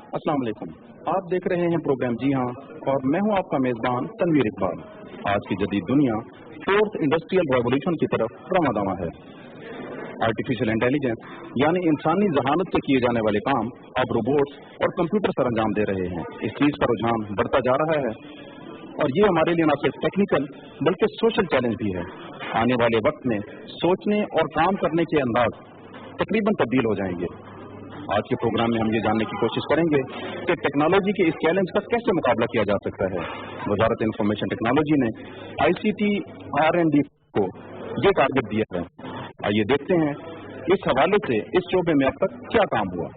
अस्सलाम वालेकुम। आप देख रहे हैं प्रोग्राम जी हाँ, और मैं हूं आपका मेजबान तनवीर इकबाल। आज की जदीद दुनिया फोर्थ इंडस्ट्रियल रेवोल्यूशन की तरफ रवाना है। आर्टिफिशियल इंटेलिजेंस यानी इंसानी जहानत से किए जाने वाले काम अब रोबोट्स और कंप्यूटर सर अंजाम दे रहे हैं। इस चीज का रुझान बढ़ता जा रहा है और ये हमारे लिए न सिर्फ टेक्निकल बल्कि सोशल चैलेंज भी है। आने वाले वक्त में सोचने और काम करने के अंदाज तकरीबन तब्दील हो जाएंगे। आज के प्रोग्राम में हम ये जानने की कोशिश करेंगे कि टेक्नोलॉजी के इस चैलेंज का कैसे मुकाबला किया जा सकता है। वजारत इंफॉर्मेशन टेक्नोलॉजी ने ICT R&D को ये टारगेट दिया है। आइए देखते हैं इस हवाले से इस शोबे में अब तक क्या काम हुआ।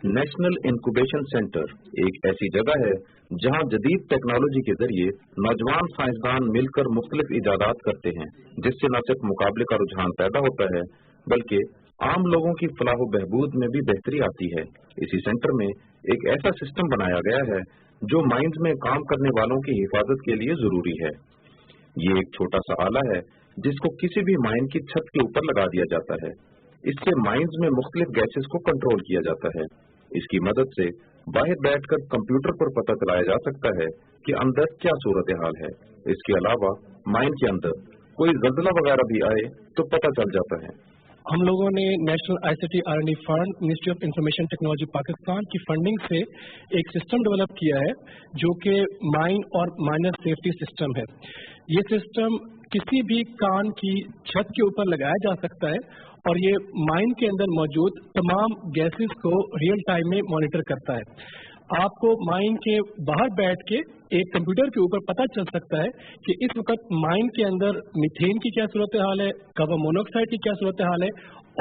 नेशनल इंक्यूबेशन सेंटर एक ऐसी जगह है जहां जदीद टेक्नोलॉजी के जरिए नौजवान साइंसदान मिलकर मुख्तलिफ इजादात करते हैं, जिससे न सिर्फ मुकाबले का रुझान पैदा होता है बल्कि आम लोगों की फलाह बहबूद में भी बेहतरी आती है। इसी सेंटर में एक ऐसा सिस्टम बनाया गया है जो माइंस में काम करने वालों की हिफाजत के लिए जरूरी है। ये एक छोटा सा आला है जिसको किसी भी माइन की छत के ऊपर लगा दिया जाता है। इससे माइंस में मुख्तलिफ गैसेस को कंट्रोल किया जाता है। इसकी मदद से बाहर बैठकर कंप्यूटर पर पता चलाया जा सकता है कि अंदर क्या सूरत हाल है। इसके अलावा माइन के अंदर कोई ज़ल्ज़ला वगैरह भी आए तो पता चल जाता है। हम लोगों ने national ICT R&D fund, ministry of information technology Pakistan की फंडिंग से एक सिस्टम डेवलप किया है जो कि माइन और माइनर सेफ्टी सिस्टम है। ये सिस्टम किसी भी कान की छत के ऊपर लगाया जा सकता है और ये माइन के अंदर मौजूद तमाम गैसेस को रियल टाइम में मॉनिटर करता है। आपको माइन के बाहर बैठ के एक कंप्यूटर के ऊपर पता चल सकता है कि इस वक्त माइन के अंदर मीथेन की क्या सूरत हाल है, कार्बन मोनोऑक्साइड की क्या सूरत हाल है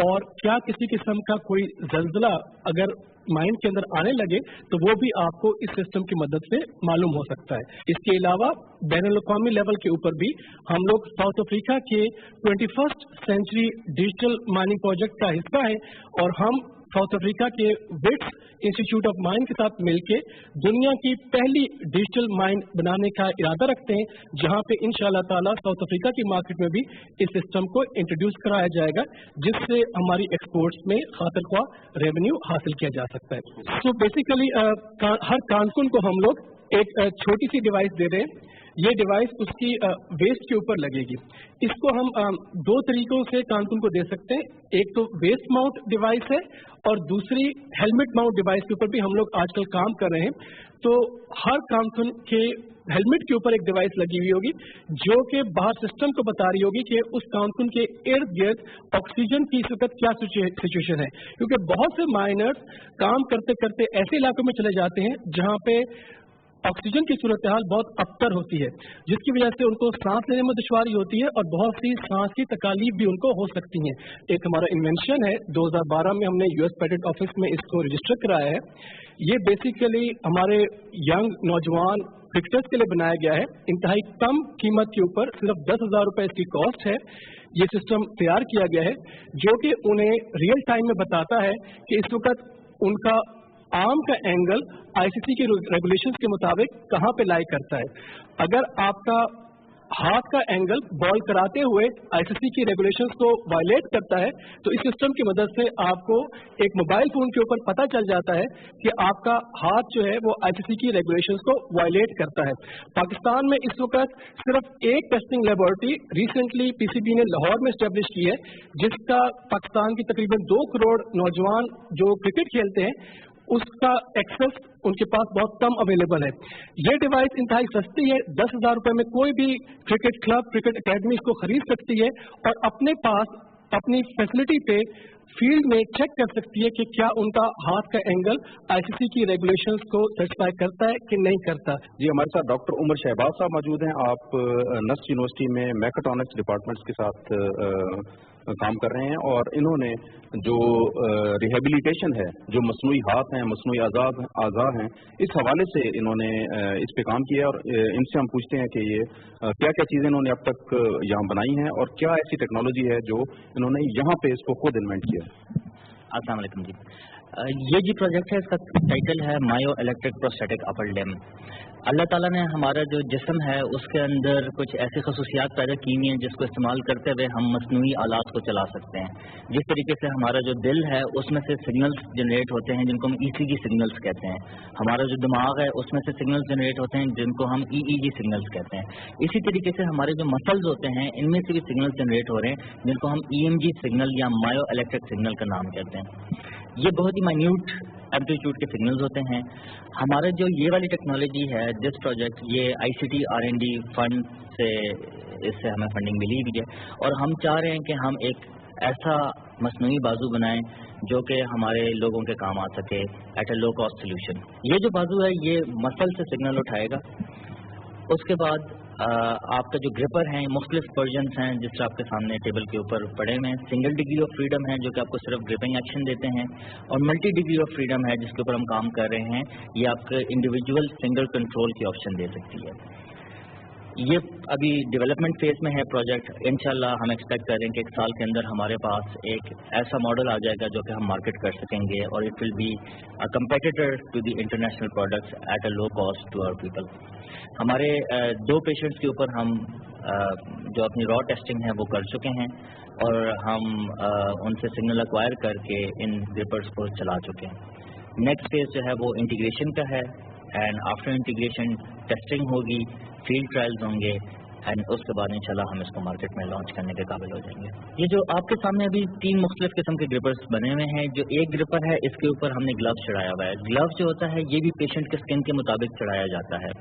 और क्या किसी किस्म का कोई ज़ल्ज़ला अगर माइन के अंदर आने लगे तो वो भी आपको इस सिस्टम की मदद से मालूम हो सकता है। इसके अलावा बैनुल-अक़वामी लेवल के ऊपर भी हम लोग साउथ अफ्रीका के 21st century digital mining project का हिस्सा है और हम साउथ अफ्रीका के विट्स इंस्टीट्यूट ऑफ माइन के साथ मिलकर दुनिया की पहली डिजिटल माइन बनाने का इरादा रखते हैं, जहां पे इंशाअल्लाह ताला साउथ अफ्रीका की मार्केट में भी इस सिस्टम को इंट्रोड्यूस कराया जाएगा, जिससे हमारी एक्सपोर्ट्स में खातिर ख्वाह रेवेन्यू हासिल किया जा सकता है। सो बेसिकली हर कारकुन को हम लोग एक छोटी सी डिवाइस दे रहे हैं। ये डिवाइस उसकी वेस्ट के ऊपर लगेगी। इसको हम दो तरीकों से कारकुन को दे सकते हैं। एक तो वेस्ट माउंट डिवाइस है और दूसरी हेलमेट माउंट डिवाइस के ऊपर भी हम लोग आजकल काम कर रहे हैं। तो हर कारकुन के हेलमेट के ऊपर एक डिवाइस लगी हुई होगी जो कि बाहर सिस्टम को बता रही होगी कि उस कारकुन के इर्द गिर्द ऑक्सीजन की इस वक्त क्या सिचुएशन है, क्योंकि बहुत से माइनर्स काम करते करते ऐसे इलाकों में चले जाते हैं जहां पे ऑक्सीजन की सूरत हाल बहुत अबतर होती है, जिसकी वजह से उनको सांस लेने में दुश्वारी होती है और बहुत सी सांस की तकालीफ भी उनको हो सकती हैं। एक हमारा इन्वेंशन है, 2012 में हमने US पेटेंट ऑफिस में इसको रजिस्टर कराया है। ये बेसिकली हमारे यंग नौजवान क्रिकेटर्स के लिए बनाया गया है। इंतहाई कम कीमत के ऊपर सिर्फ 10,000 रुपए इसकी कॉस्ट है। ये सिस्टम तैयार किया गया है जो कि उन्हें रियल टाइम में बताता है कि इस वक्त उनका आर्म का एंगल ICC के रेगुलेशंस के मुताबिक कहां पे लाई करता है। अगर आपका हाथ का एंगल बॉल कराते हुए ICC की रेगुलेशंस को वायलेट करता है तो इस सिस्टम की मदद से आपको एक मोबाइल फोन के ऊपर पता चल जाता है कि आपका हाथ जो है वो ICC की रेगुलेशंस को वायलेट करता है। पाकिस्तान में इस वक्त सिर्फ एक टेस्टिंग लेबोरेटरी रिसेंटली PCB ने लाहौर में स्टैब्लिश की है, जिसका पाकिस्तान की तकरीबन 2 करोड़ नौजवान जो क्रिकेट खेलते हैं उसका एक्सेस उनके पास बहुत कम अवेलेबल है। ये डिवाइस इंतहाई सस्ती है, 10,000 रुपए में कोई भी क्रिकेट क्लब, क्रिकेट एकेडमी इसको खरीद सकती है और अपने पास अपनी फैसिलिटी पे फील्ड में चेक कर सकती है कि क्या उनका हाथ का एंगल ICC की रेगुलेशंस को सेटिस्फाई करता है कि नहीं करता। जी, हमारे साथ डॉक्टर उमर शहबाज साहब मौजूद हैं। आप नस्ट यूनिवर्सिटी में मैकेट्रॉनिक्स डिपार्टमेंट्स के साथ काम कर रहे हैं और इन्होंने जो रिहेबिलिटेशन है, जो मसनूई हाथ हैं, मसनूई आज़ा हैं, इस हवाले से इन्होंने इस पे काम किया और इनसे हम पूछते हैं कि ये क्या क्या चीज़ें इन्होंने अब तक यहाँ बनाई हैं और क्या ऐसी टेक्नोलॉजी है जो इन्होंने यहाँ पे इसको खुद इन्वेंट किया है। अस्सलाम वालेकुम जी। ये जी प्रोजेक्ट है, इसका टाइटल है मायो इलेक्ट्रिक प्रोस्टेटिक अपर लिम्ब। अल्लाह ताला ने हमारा जो जिस्म है उसके अंदर कुछ ऐसी खसूसियात पैदा की हुई हैं जिसको इस्तेमाल करते हुए हम मसनूई आलात को चला सकते हैं। जिस तरीके से हमारा जो दिल है उसमें से सिग्नल्स जनरेट होते हैं जिनको हम ECG सिग्नल्स कहते हैं, हमारा जो दिमाग है उसमें से सिग्नल्स जनरेट होते हैं जिनको हम EEG सिग्नल्स कहते हैं। इसी तरीके से हमारे जो मसल्स होते हैं इनमें से भी सिग्नल्स जनरेट हो रहे हैं जिनको हम EMG सिग्नल या मायो इलेक्ट्रिक सिग्नल का नाम कहते हैं। ये बहुत ही माइन्यूट एम्पलीट्यूड के सिग्नल्स होते हैं। हमारा जो ये वाली टेक्नोलॉजी है, दिस प्रोजेक्ट, ये ICT R&D फंड से इससे हमें फंडिंग मिली हुई है और हम चाह रहे हैं कि हम एक ऐसा मसनूई बाजू बनाएं जो कि हमारे लोगों के काम आ सके एट ए लो कॉस्ट सोल्यूशन। ये जो बाजू है ये मसल से सिग्नल उठाएगा, उसके बाद आपका जो ग्रिपर हैं मुख्तलिफ वर्जन्स हैं जिस तरह आपके सामने टेबल के ऊपर पड़े हुए हैं। सिंगल डिग्री ऑफ फ्रीडम है जो कि आपको सिर्फ ग्रिपिंग एक्शन देते हैं, और मल्टी डिग्री ऑफ फ्रीडम है जिसके ऊपर हम काम कर रहे हैं, ये आपके इंडिविजुअल सिंगल कंट्रोल की ऑप्शन दे सकती है। ये अभी डेवलपमेंट फेज में है प्रोजेक्ट। इंशाल्लाह हम एक्सपेक्ट कर रहे हैं कि 1 साल के अंदर हमारे पास एक ऐसा मॉडल आ जाएगा जो कि हम मार्केट कर सकेंगे और it will be a competitor to the international products at a low cost to our people. हमारे 2 पेशेंट्स के ऊपर हम जो अपनी रॉ टेस्टिंग है वो कर चुके हैं और हम उनसे सिग्नल एक्वायर करके इन ग्रिपर्स को चला चुके हैं। नेक्स्ट फेज जो है वो इंटीग्रेशन का है एंड आफ्टर इंटीग्रेशन टेस्टिंग होगी, फील्ड ट्रायल्स होंगे एंड उसके बाद इंशाल्लाह हम इसको मार्केट में लॉन्च करने के काबिल हो जाएंगे। ये जो आपके सामने अभी 3 मुख्तलिफ किस्म के ग्रिपर्स बने हुए हैं, जो एक ग्रिपर है इसके ऊपर हमने ग्लव्स चढ़ाया हुआ है। ग्लव्स जो होता है ये भी पेशेंट के स्किन के मुताबिक चढ़ाया जाता है।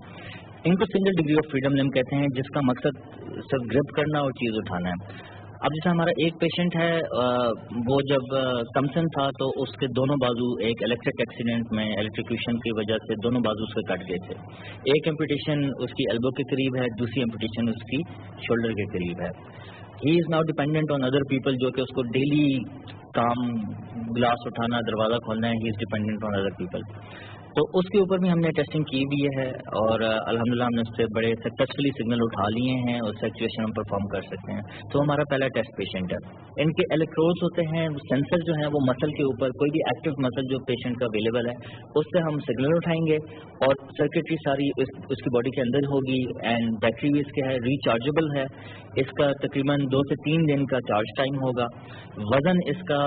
इनको single degree of freedom limb कहते हैं जिसका मकसद सिर्फ ग्रिप करना और चीज़ उठाना है। अब जैसे हमारा एक पेशेंट है वो जब कमसन था तो उसके दोनों बाजू एक इलेक्ट्रिक एक्सीडेंट में इलेक्ट्रिक्यूशन की वजह से दोनों बाजू उसके कट गए थे। एक एम्पुटेशन उसकी एल्बो के करीब है, दूसरी एम्पुटेशन उसकी शोल्डर के करीब है। He is now dependent on other people जो कि उसको डेली काम ग्लास उठाना, दरवाज़ा खोलना है। He is dependent on other people. तो उसके ऊपर भी हमने टेस्टिंग की भी है और अल्हम्दुलिल्लाह हमने उससे बड़े सक्सेसफुली सिग्नल उठा लिए हैं और सिचुएशन हम परफॉर्म कर सकते हैं। तो हमारा पहला टेस्ट पेशेंट है। इनके इलेक्ट्रोड्स होते हैं, सेंसर जो हैं वो मसल के ऊपर, कोई भी एक्टिव मसल जो पेशेंट का अवेलेबल है उससे हम सिग्नल उठाएंगे और सर्किटरी सारी उसकी बॉडी के अंदर होगी एंड बैटरी भी इसके है, रिचार्जेबल है। इसका तकरीबन 2 से 3 दिन का चार्ज टाइम होगा। वजन इसका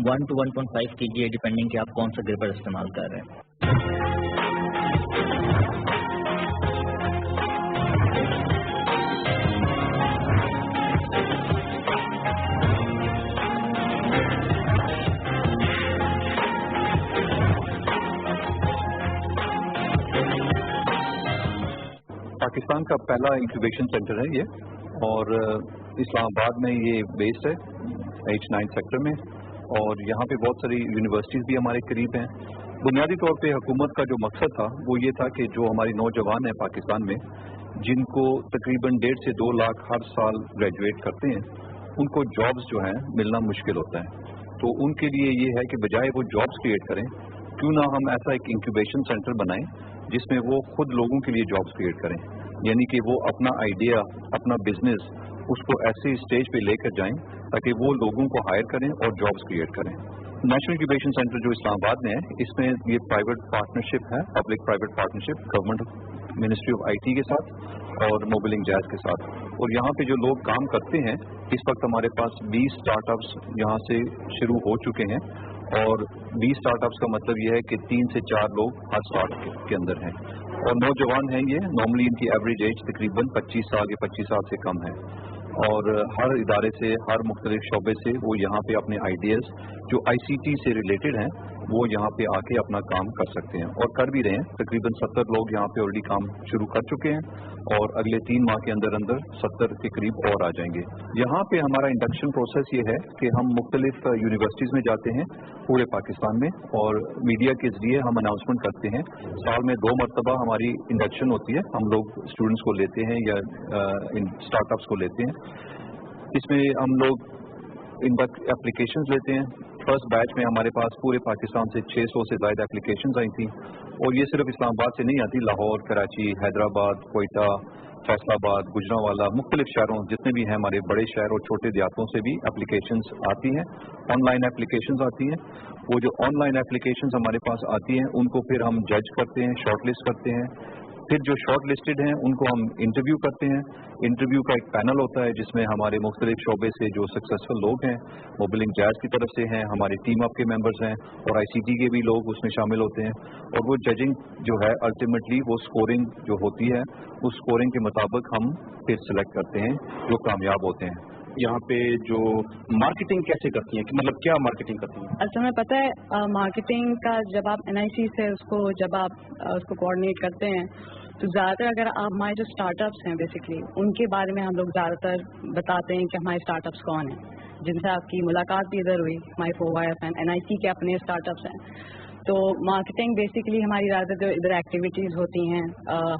1 to 1.5 kg है डिपेंडिंग कि आप कौन सा ग्रिपर इस्तेमाल कर रहे हैं। पाकिस्तान का पहला इंक्यूबेशन सेंटर है ये और इस्लामाबाद में ये बेस्ड है H9 सेक्टर में, और यहाँ पे बहुत सारी यूनिवर्सिटीज़ भी हमारे करीब हैं। बुनियादी तौर पे हुकूमत का जो मकसद था वो ये था कि जो हमारी नौजवान हैं पाकिस्तान में जिनको तकरीबन 1.5 से 2 लाख हर साल ग्रेजुएट करते हैं, उनको जॉब्स जो हैं मिलना मुश्किल होता है। तो उनके लिए ये है कि बजाय वो जॉब्स क्रिएट करें, क्यों ना हम ऐसा एक इंक्यूबेशन सेंटर बनाएं जिसमें वो खुद लोगों के लिए जॉब्स क्रिएट करें, यानी कि वो अपना आइडिया, अपना बिजनेस उसको ऐसे स्टेज पे लेकर जाएं ताकि वो लोगों को हायर करें और जॉब्स क्रिएट करें। नेशनल इंक्यूबेशन सेंटर जो इस्लामाबाद में है, इसमें ये प्राइवेट पार्टनरशिप है, public private partnership, government ministry of IT के साथ और मोबिलिंग जैज के साथ। और यहाँ पे जो लोग काम करते हैं, इस वक्त हमारे पास 20 स्टार्टअप्स यहाँ से शुरू हो चुके हैं और 20 स्टार्टअप्स का मतलब ये है कि 3 से 4 लोग हर स्टार्टअप के अंदर हैं और नौजवान हैं ये। नॉर्मली इनकी एवरेज एज तकरीबन 25 साल या 25 साल से कम है और हर इदारे से, हर मुख्तलिफ शोबे से वो यहाँ पे अपने आइडियाज़ जो ICT से रिलेटेड हैं वो यहाँ पे आके अपना काम कर सकते हैं और कर भी रहे हैं। तकरीबन 70 लोग यहाँ पे ऑलरेडी काम शुरू कर चुके हैं और अगले 3 माह के अंदर अंदर 70 के करीब और आ जाएंगे। यहाँ पे हमारा इंडक्शन प्रोसेस ये है कि हम मुख्तलिफ यूनिवर्सिटीज़ में जाते हैं पूरे पाकिस्तान में और मीडिया के जरिए हम अनाउंसमेंट करते हैं। साल में 2 मरतबा हमारी इंडक्शन होती है, हम लोग स्टूडेंट्स को लेते हैं या इन स्टार्टअप्स को लेते हैं। इसमें हम लोग इन वक्त एप्लीकेशंस लेते हैं, फर्स्ट बैच में हमारे पास पूरे पाकिस्तान से 600 से ज़्यादा एप्लीकेशंस आई थी, और ये सिर्फ इस्लामाबाद से नहीं आती, लाहौर, कराची, हैदराबाद, कोयटा, फैसलाबाद, गुजरांवाला, मुख्तलिफ शहरों जितने भी हैं हमारे बड़े शहर और छोटे देहातों से भी एप्लीकेशंस आती हैं, ऑनलाइन एप्लीकेशंस आती हैं। वो जो ऑनलाइन एप्लीकेशंस हमारे पास आती हैं उनको फिर हम जज करते हैं, शॉर्ट लिस्ट करते हैं, फिर जो शॉर्ट लिस्टेड हैं उनको हम इंटरव्यू करते हैं। इंटरव्यू का एक पैनल होता है जिसमें हमारे मुख्तलिफ शोबे से जो सक्सेसफुल लोग हैं, मोबिल इंजाज की तरफ से हैं, हमारी टीम अप के मेंबर्स हैं, और ICT के भी लोग उसमें शामिल होते हैं, और वो जजिंग जो है अल्टीमेटली वो स्कोरिंग जो होती है उस स्कोरिंग के मुताबिक हम फिर सिलेक्ट करते हैं जो कामयाब होते हैं। यहाँ पे जो मार्केटिंग कैसे करती हैं, कि मतलब क्या मार्केटिंग करती हैं? असल में पता है मार्केटिंग का जब आप NIC से जब आप उसको कोऑर्डिनेट करते हैं तो ज़्यादातर अगर आप हमारे जो स्टार्टअप्स हैं बेसिकली उनके बारे में हम लोग ज़्यादातर बताते हैं कि हमारे स्टार्टअप्स कौन हैं, जिनसे आपकी मुलाकात भी इधर हुई, हमारे FOYF NIC के अपने स्टार्टअप्स हैं। तो मार्केटिंग बेसिकली हमारी ज़्यादातर जो इधर एक्टिविटीज़ होती हैं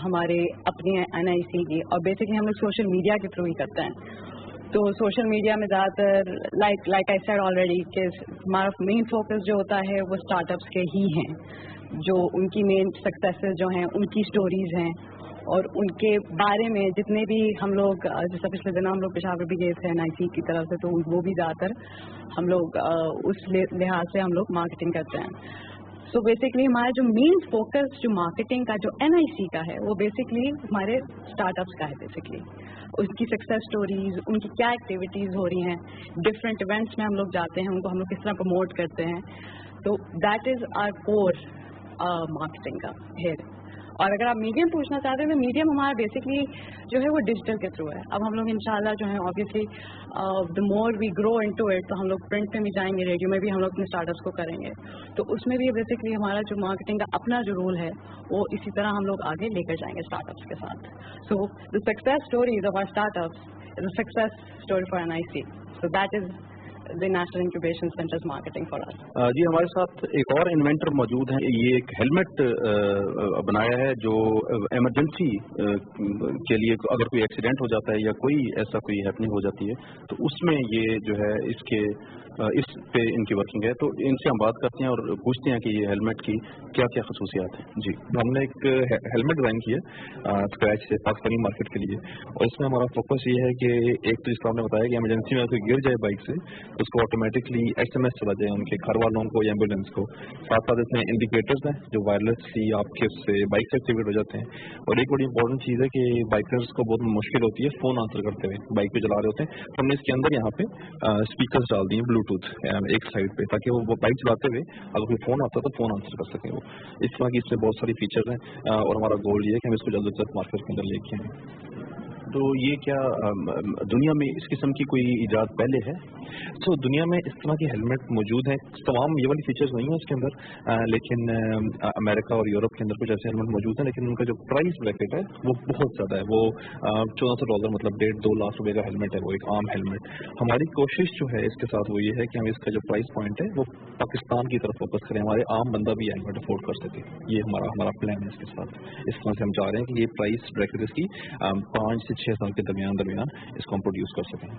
हमारे अपने NIC की, और बेसिकली हम लोग सोशल मीडिया के थ्रू ही करते हैं। तो सोशल मीडिया में ज़्यादातर लाइक आई सेड ऑलरेडी कि हमारा मेन फोकस जो होता है वो स्टार्टअप्स के ही हैं, जो उनकी मेन सक्सेसेस जो हैं उनकी स्टोरीज़ हैं, और उनके बारे में जितने भी हम लोग, जैसा पिछले दिन हम लोग पेशावर भी गए थे NIC की तरफ से, तो वो भी ज़्यादातर हम लोग उस लिहाज से हम लोग मार्केटिंग करते हैं। सो बेसिकली हमारा जो मेन फोकस जो मार्केटिंग का जो NIC का है वो बेसिकली हमारे स्टार्टअप्स का है। बेसिकली उनकी सक्सेस स्टोरीज, उनकी क्या एक्टिविटीज़ हो रही हैं, डिफरेंट इवेंट्स में हम लोग जाते हैं, उनको हम लोग किस तरह प्रमोट करते हैं, तो that is our core marketing का है। और अगर आप मीडियम पूछना चाहते हैं तो मीडियम हमारा बेसिकली जो है वो डिजिटल के थ्रू है। अब हम लोग इंशाल्लाह जो है obviously the more we grow into it, तो हम लोग प्रिंट में भी जाएंगे, रेडियो में भी हम लोग अपने स्टार्टअप्स को करेंगे, तो उसमें भी बेसिकली हमारा जो मार्केटिंग का अपना जो रोल है वो इसी तरह हम लोग आगे लेकर जाएंगे स्टार्टअप्स के साथ। So the success stories of our startups is a success story for NIC, so that is the national incubation centres marketing for us. जी हमारे साथ एक और इन्वेंटर मौजूद हैं। ये एक हेलमेट बनाया है जो इमरजेंसी के लिए, अगर कोई एक्सीडेंट हो जाता है या कोई ऐसा कोई हैपनिंग हो जाती है तो उसमें ये जो है इस पे इनकी वर्किंग है। तो इनसे हम बात करते हैं और पूछते हैं कि ये हेलमेट की क्या क्या खसूसियात हैं। जी, हमने एक हेलमेट डिज़ाइन किया स्क्रैच से पाकिस्तानी मार्केट के लिए, और इसमें हमारा फोकस ये है कि एक तो जिस आपने बताया कि इमरजेंसी में अगर गिर जाए बाइक से तो उसको ऑटोमेटिकली SMS चला जाए उनके घर वालों को या एम्बुलेंस को। साथ साथ इसमें इंडिकेटर्स हैं जो वायरलेसली आपके उससे बाइक से एक्टिवेट हो जाते हैं। और एक बड़ी इंपॉर्टेंट चीज़ है कि बाइकर्स को बहुत मुश्किल होती है फ़ोन आंसर करते हुए, बाइक पे चला रहे होते हैं, तो हमने इसके अंदर यहाँ पे स्पीकर्स डाल दिए ब्लूटूथ एक साइड पे, ताकि वो बाइक चलाते हुए अगर कोई फ़ोन आता है तो फ़ोन आंसर कर सकें वो। इस तरह की इसमें बहुत सारी फीचर्स हैं और हमारा गोल ये है कि हम इसको जल्द से जल्द मार्केट के अंदर लेके आएँ। तो ये क्या दुनिया में इस किस्म की कोई इजाद पहले है? तो दुनिया में इस तरह की हेलमेट मौजूद हैं, तमाम ये वाली फीचर्स नहीं है इसके अंदर, लेकिन अमेरिका और यूरोप के अंदर कुछ ऐसे हेलमेट मौजूद हैं, लेकिन उनका जो प्राइस ब्रैकेट है वो बहुत ज़्यादा है। वो $1400 मतलब 1.5-2 लाख रुपए का हेलमेट है, वो एक आम हेलमेट। हमारी कोशिश जो है इसके साथ वो ये है कि हम इसका जो प्राइस पॉइंट है वो पाकिस्तान की तरफ फोकस करें, हमारे आम बंदा भी हेलमेट अफोर्ड कर सके। ये हमारा प्लान है इसके साथ। इस तरह से हम चाह रहे हैं कि ये प्राइस ब्रैकेट इसकी 5 से 6 साल के दरमियान इसको हम प्रोड्यूस कर सकें।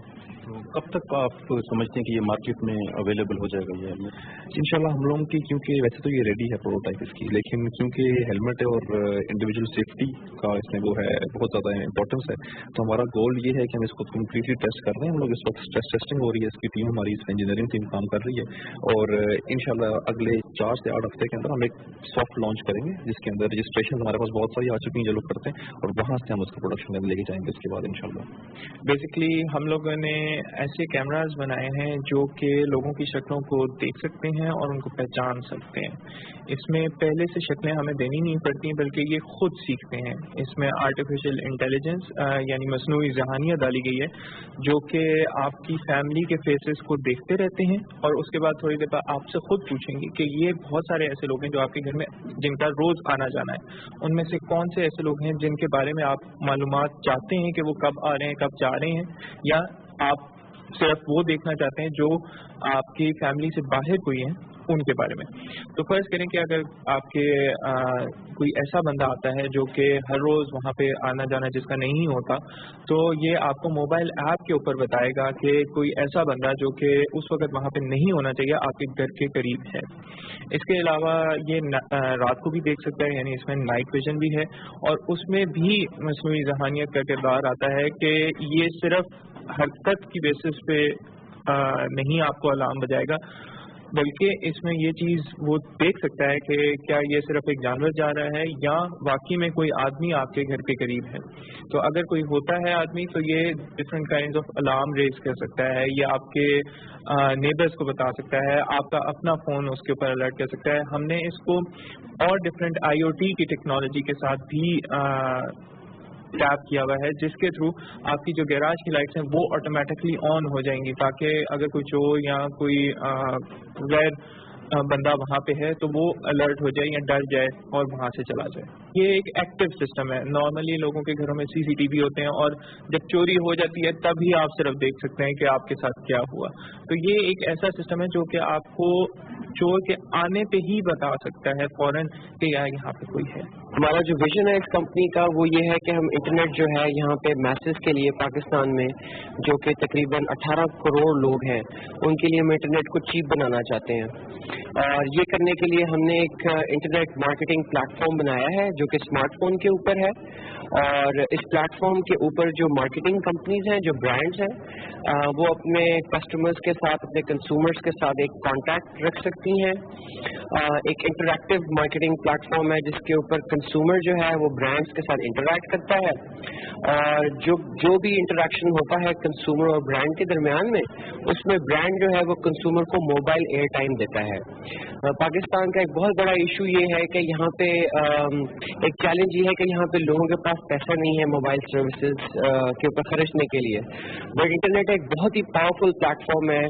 तो कब तक आप समझते हैं कि ये मार्केट में अवेलेबल हो जाएगा ये हेलमेट? इंशाल्लाह हम लोगों की, क्योंकि वैसे तो ये रेडी है प्रोटोटाइप इसकी, लेकिन क्योंकि हेलमेट है और इंडिविजुअल सेफ्टी का इसमें वो है बहुत ज़्यादा इंपॉर्टेंस है, तो हमारा गोल ये है कि हम इसको कम्प्लीटली टेस्ट कर रहे हैं। हम लोग इस वक्त स्ट्रेस टेस्टिंग हो रही है, इसकी टीम हमारी इसमें इंजीनियरिंग टीम काम कर रही है, और इंशाल्लाह अगले 4 से 8 हफ्ते के अंदर हम एक सॉफ्ट लॉन्च करेंगे जिसके अंदर रजिस्ट्रेशन हमारे पास बहुत सारी आ चुकी हैं जो लोग करते हैं, और वहाँ से हम उसको प्रोडक्शन में लेके जाएंगे इसके बाद इंशाल्लाह। बेसिकली हम लोगों ने ऐसे कैमरास बनाए हैं जो कि लोगों की शक्लों को देख सकते हैं और उनको पहचान सकते हैं। इसमें पहले से शक्लें हमें देनी नहीं पड़ती बल्कि ये खुद सीखते हैं। इसमें आर्टिफिशियल इंटेलिजेंस यानी मसनूई ज़हानियत डाली गई है जो कि आपकी फैमिली के फेसेस को देखते रहते हैं और उसके बाद थोड़ी देर बाद आपसे खुद पूछेंगे कि ये बहुत सारे ऐसे लोग हैं जो आपके घर में जिनका रोज़ आना जाना है, उनमें से कौन से ऐसे लोग हैं जिनके बारे में आप मालूमात चाहते हैं कि वो कब आ रहे हैं, कब जा रहे हैं, या आप सिर्फ वो देखना चाहते हैं जो आपकी फैमिली से बाहर कोई है उनके बारे में। तो फर्ज करें कि अगर आपके कोई ऐसा बंदा आता है जो कि हर रोज़ वहाँ पे आना जाना जिसका नहीं होता, तो ये आपको मोबाइल ऐप के ऊपर बताएगा कि कोई ऐसा बंदा जो कि उस वक्त वहाँ पे नहीं होना चाहिए आपके घर के करीब है। इसके अलावा ये रात को भी देख सकता है, यानी इसमें नाइट विजन भी है, और उसमें भी मस्नूई ज़हानियत का किरदार आता है कि ये सिर्फ हरकत की बेसिस पे नहीं आपको अलार्म बजाएगा, बल्कि इसमें ये चीज़ वो देख सकता है कि क्या ये सिर्फ एक जानवर जा रहा है या वाकई में कोई आदमी आपके घर के करीब है। तो अगर कोई होता है आदमी तो ये different kinds of alarm raise कर सकता है, ये आपके नेबर्स को बता सकता है, आपका अपना फ़ोन उसके ऊपर अलर्ट कर सकता है। हमने इसको और डिफरेंट IoT की टेक्नोलॉजी के साथ भी टैप किया हुआ है, जिसके थ्रू आपकी जो गैराज की लाइट्स हैं वो ऑटोमेटिकली ऑन हो जाएंगी, ताकि अगर कोई चोर या कोई गैर बंदा वहाँ पे है तो वो अलर्ट हो जाए या डर जाए और वहाँ से चला जाए। ये एक एक्टिव सिस्टम है। नॉर्मली लोगों के घरों में CCTV होते हैं और जब चोरी हो जाती है तभी आप सिर्फ देख सकते हैं कि आपके साथ क्या हुआ। तो ये एक ऐसा सिस्टम है जो कि आपको चोर के आने पे ही बता सकता है फौरन कि यार यहाँ पे कोई है। हमारा जो विजन है इस कंपनी का वो ये है कि हम इंटरनेट जो है यहाँ पे मैसेज के लिए पाकिस्तान में जो कि तकरीबन 18 करोड़ लोग हैं उनके लिए हम इंटरनेट को चीप बनाना चाहते हैं, और ये करने के लिए हमने एक इंटरनेट मार्केटिंग प्लेटफॉर्म बनाया है जो कि स्मार्टफोन के ऊपर है। और इस प्लेटफॉर्म के ऊपर जो मार्केटिंग कंपनीज हैं, जो ब्रांड्स हैं, वो अपने कस्टमर्स के साथ, अपने कंज्यूमर्स के साथ एक कांटेक्ट रख सकती हैं। एक इंटरैक्टिव मार्केटिंग प्लेटफॉर्म है जिसके ऊपर कंज्यूमर जो है वो ब्रांड्स के साथ इंटरैक्ट करता है, और जो भी इंटरैक्शन होता है कंज्यूमर और ब्रांड के दरमियान में, उसमें ब्रांड जो है वो कंज्यूमर को मोबाइल एयर टाइम देता है। पाकिस्तान का एक बहुत बड़ा इशू ये है कि यहाँ पे एक चैलेंज ये है कि यहाँ पे लोगों के पास पैसा नहीं है मोबाइल सर्विसेज के ऊपर खर्चने के लिए, बट इंटरनेट एक बहुत ही पावरफुल प्लेटफॉर्म है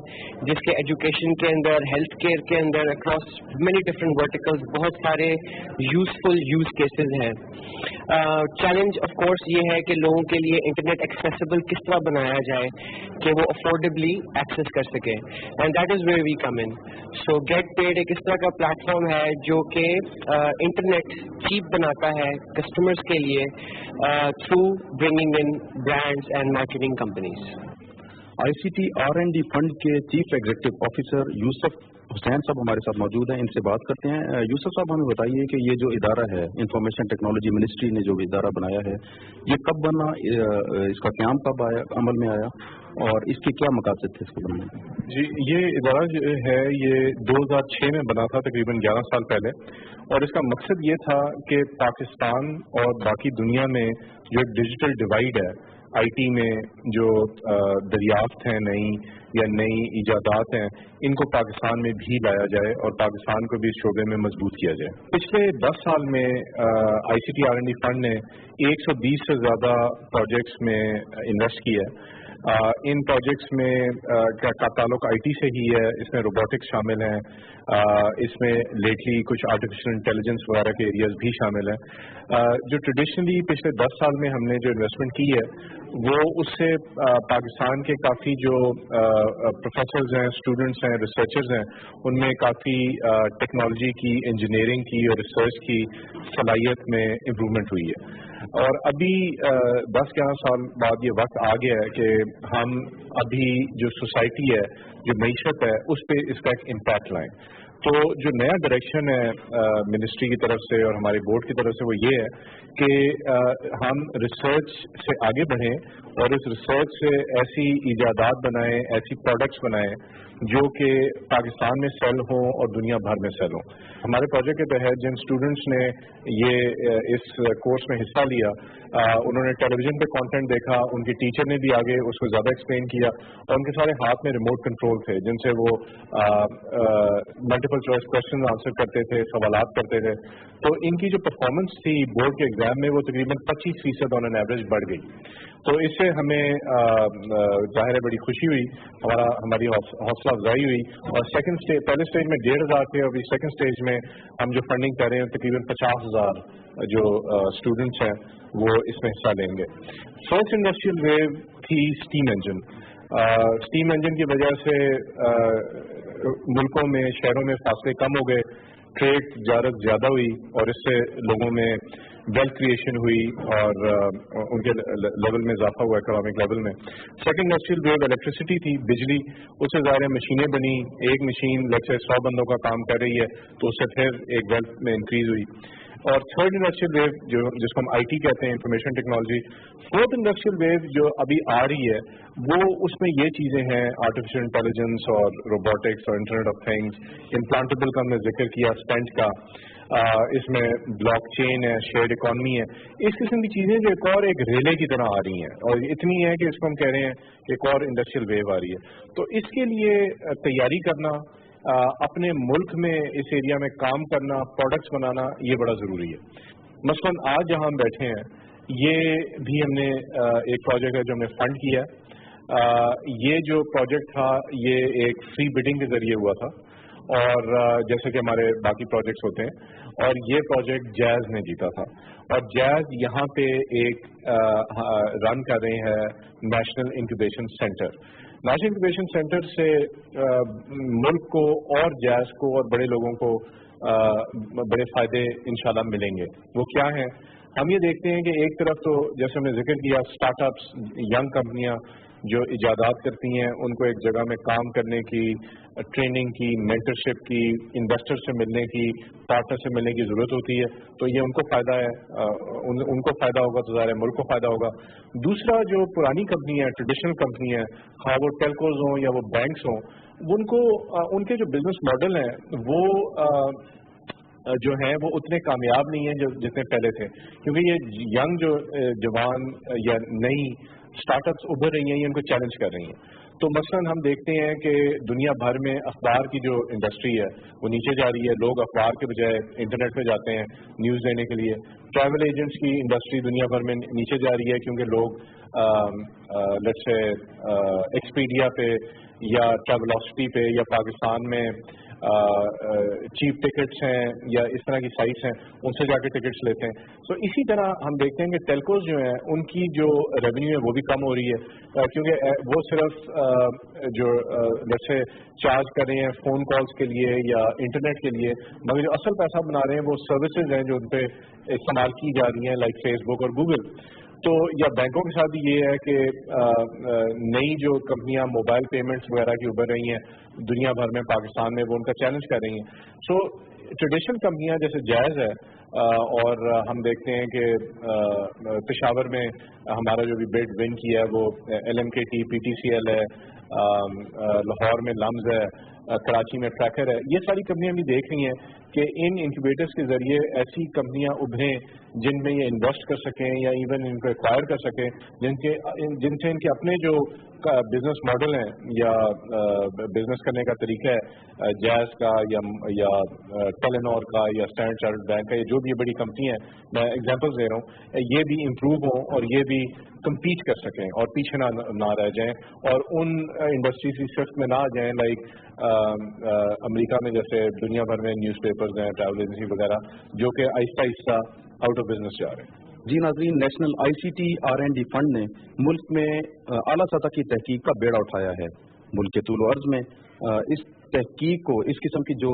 जिसके एजुकेशन के अंदर, हेल्थ केयर के अंदर, अक्रॉस मेनी डिफरेंट वर्टिकल्स बहुत सारे यूजफुल यूज केसेस हैं। चैलेंज ऑफ कोर्स ये है कि लोगों के लिए इंटरनेट एक्सेसिबल किस तरह बनाया जाए कि वो अफोर्डेबली एक्सेस कर सके, and that is where we come in. So get paid एक इस तरह का प्लेटफॉर्म है जो कि इंटरनेट चीप बनाता है कस्टमर्स के लिए through bringing in brands and marketing companies. ICT R&D fund के chief executive officer Yusuf Hussain साहब हमारे साथ मौजूद हैं, इनसे बात करते हैं। यूसुफ साहब, हमें बताइए कि ये जो इदारा है, इंफॉर्मेशन टेक्नोलॉजी मिनिस्ट्री ने जो इदारा बनाया है, ये कब बना, इसका क़याम कब आया, अमल में आया, और इसके क्या मकासद थे इसको बनाने में? जी, ये इदारा जो है ये 2006 में बना था, तकरीबन 11 साल पहले, और इसका मकसद ये था कि पाकिस्तान और बाकी दुनिया में जो डिजिटल डिवाइड है, IT में जो दरियाफ्त हैं नई या नई इजादात हैं, इनको पाकिस्तान में भी लाया जाए और पाकिस्तान को भी इस शोबे में मजबूत किया जाए। पिछले 10 साल में ICT R&D फंड ने 120 से ज़्यादा प्रोजेक्ट्स में इन्वेस्ट किया है। इन प्रोजेक्ट्स में का ताल्लुक IT से ही है, इसमें रोबोटिक्स शामिल हैं, इसमें लेटली कुछ आर्टिफिशियल इंटेलिजेंस वगैरह के एरियाज भी शामिल हैं। जो ट्रेडिशनली पिछले 10 साल में हमने जो इन्वेस्टमेंट की है वो उससे पाकिस्तान के काफ़ी जो प्रोफेसर्स हैं, स्टूडेंट्स हैं, रिसर्चर्स हैं, उनमें काफ़ी टेक्नोलॉजी की, इंजीनियरिंग की और रिसर्च की सलाहियत में इम्प्रूवमेंट हुई है। और अभी 10-11 साल बाद ये वक्त आ गया है कि हम अभी जो सोसाइटी है, जो मईशत है, उस पर इसका एक इम्पैक्ट लाएं। तो जो नया डायरेक्शन है मिनिस्ट्री की तरफ से और हमारे बोर्ड की तरफ से वो ये है कि हम रिसर्च से आगे बढ़ें और इस रिसर्च से ऐसी इजादात बनाएं, ऐसी प्रोडक्ट्स बनाएं जो कि पाकिस्तान में सेल हों और दुनिया भर में सेल हों। हमारे प्रोजेक्ट के तहत जिन स्टूडेंट्स ने ये इस कोर्स में हिस्सा लिया, उन्होंने टेलीविजन पे कंटेंट देखा, उनके टीचर ने भी आगे उसको ज़्यादा एक्सप्लेन किया, और उनके सारे हाथ में रिमोट कंट्रोल थे जिनसे वो मल्टीपल चॉइस क्वेश्चन आंसर करते थे, सवालात करते थे। तो इनकी जो परफॉर्मेंस थी बोर्ड के एग्जाम में वो तकरीबन 25% ऑन एन एवरेज बढ़ गई। तो इससे हमें ज़ाहिर है बड़ी खुशी हुई, हमारी हौसला अफजाई हुई। और सेकंड स्टेज, पहले स्टेज में 1,500 थे, अभी सेकंड स्टेज में हम जो फंडिंग कर रहे हैं तकरीबन 50,000 जो स्टूडेंट्स हैं वो इसमें हिस्सा लेंगे। फर्स्ट इंडस्ट्रियल वेव थी स्टीम इंजन। स्टीम इंजन की वजह से मुल्कों में, शहरों में फासले कम हो गए, ट्रेड तजारत ज़्यादा हुई और इससे लोगों में वेल्थ क्रिएशन हुई और उनके लेवल में इजाफा हुआ, इकोनॉमिक लेवल में। सेकंड इंडस्ट्रियल वेव इलेक्ट्रिसिटी थी, बिजली, उससे ज़ाहिर मशीनें बनी, एक मशीन लगभग 100 बंदों का काम कर रही है तो उससे फिर एक वेल्थ में इंक्रीज हुई। और थर्ड इंडस्ट्रियल वेव जो जिसको हम IT कहते हैं, information technology. Fourth industrial wave जो अभी आ रही है वो उसमें ये चीज़ें हैं, आर्टिफिशियल इंटेलिजेंस और रोबोटिक्स और इंटरनेट ऑफ थिंग्स, इम्प्लांटेबल का हमने जिक्र किया, स्टेंट का, इसमें ब्लॉकचेन है, शेयर्ड इकॉनमी है, इस किस्म की चीज़ें जो एक रेले की तरह आ रही हैं और इतनी है कि इसको हम कह रहे हैं कि एक और इंडस्ट्रियल वेव आ रही है। तो इसके लिए तैयारी करना, अपने मुल्क में इस एरिया में काम करना, प्रोडक्ट्स बनाना, ये बड़ा ज़रूरी है। मसलन आज जहाँ हम बैठे हैं ये भी हमने एक प्रोजेक्ट है जो हमने फंड किया है। ये जो प्रोजेक्ट था ये एक फ्री बिडिंग के ज़रिए हुआ था और जैसे कि हमारे बाकी प्रोजेक्ट्स होते हैं, और ये प्रोजेक्ट जैज़ ने जीता था और जैज़ यहाँ पे एक रन कर रहे हैं national incubation centre. National incubation centre से मुल्क को और जैज़ को और बड़े लोगों को बड़े फायदे इंशाल्लाह मिलेंगे। वो क्या हैं? हम ये देखते हैं कि एक तरफ तो जैसे हमने जिक्र किया, स्टार्टअप्स, यंग कंपनियां जो इजादात करती हैं उनको एक जगह में काम करने की, ट्रेनिंग की, मेंटरशिप की, इन्वेस्टर से मिलने की, पार्टनर से मिलने की ज़रूरत होती है। तो ये उनको फ़ायदा है, उनको फ़ायदा होगा तो ज़ाहिर है मुल्क को फ़ायदा होगा। दूसरा जो पुरानी कंपनी है, ट्रेडिशनल कंपनी है, हाँ वो टेलकोज हों या वो बैंक्स हों, उनको उनके जो बिजनेस मॉडल हैं वो जो हैं वो उतने कामयाब नहीं हैं जो जितने पहले थे, क्योंकि ये यंग जो जवान या नई स्टार्टअप्स उभर रही हैं ये उनको चैलेंज कर रही हैं। तो मसलन हम देखते हैं कि दुनिया भर में अखबार की जो इंडस्ट्री है वो नीचे जा रही है, लोग अखबार के बजाय इंटरनेट पे जाते हैं न्यूज़ लेने के लिए। ट्रैवल एजेंट्स की इंडस्ट्री दुनिया भर में नीचे जा रही है क्योंकि लोग लेट्स से एक्सपीडिया पे या ट्रैवलॉसिटी पे या पाकिस्तान में चीप टिकट्स हैं या इस तरह की साइट्स हैं उनसे जाकर टिकट्स लेते हैं। तो इसी तरह हम देखते हैं कि टेलकोज जो हैं उनकी जो रेवेन्यू है वो भी कम हो रही है क्योंकि वो सिर्फ जो जैसे चार्ज कर रहे हैं फ़ोन कॉल्स के लिए या इंटरनेट के लिए, मगर जो असल पैसा बना रहे हैं वो सर्विसेज हैं जो उन पर इस्तेमाल की जा रही हैं, लाइक फेसबुक और गूगल। तो या बैंकों के साथ ये है कि नई जो कंपनियां मोबाइल पेमेंट्स वगैरह की उभर रही हैं दुनिया भर में, पाकिस्तान में वो उनका चैलेंज कर रही हैं। सो ट्रेडिशनल कंपनियां जैसे जायज़ है और हम देखते हैं कि पेशावर में हमारा जो भी बिड विन किया है वो LMKT, PTCL है, लाहौर में लम्स है, कराची में ट्रैकर है। ये सारी कंपनियां भी देख रही हैं कि इन इंक्यूबेटर्स के जरिए ऐसी कंपनियां उभरें जिनमें ये इन्वेस्ट कर सकें या इवन इनको एक्वायर कर सकें, जिनसे इनके अपने जो बिजनेस मॉडल हैं या बिजनेस करने का तरीका है जैज़ का या टेलेनॉर का या स्टैंडर्ड चार्टर्ड बैंक का, ये जो भी ये बड़ी कंपनी है, मैं एग्जांपल्स दे रहा हूँ, ये भी इम्प्रूव हों और ये भी कम्पीट कर सकें और पीछे ना रह जाएं और उन इंडस्ट्रीज की सिर्फ में ना आ जाएं लाइक अमेरिका में जैसे दुनिया भर में न्यूज़पेपर्स हैं, ट्रैवल एजेंसी वगैरह जो कि Aahista Aahista out of business जा रहे हैं। जी नाज़रीन, नेशनल ICT R&D फंड ने मुल्क में आला सतह की तहकीक का बेड़ा उठाया है। मुल्क के तूल अर्ज में इस तहकीक को, इस किस्म की जो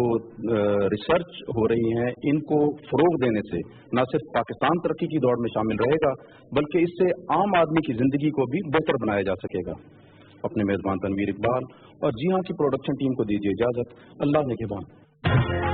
रिसर्च हो रही हैं इनको फ़रोग देने से न सिर्फ पाकिस्तान तरक्की की दौड़ में शामिल रहेगा बल्कि इससे आम आदमी की ज़िंदगी को भी बेहतर बनाया जा सकेगा। अपने मेज़बान तनवीर इकबाल और जी हाँ की प्रोडक्शन टीम को दीजिए इजाज़त। अल्लाह निगहबान।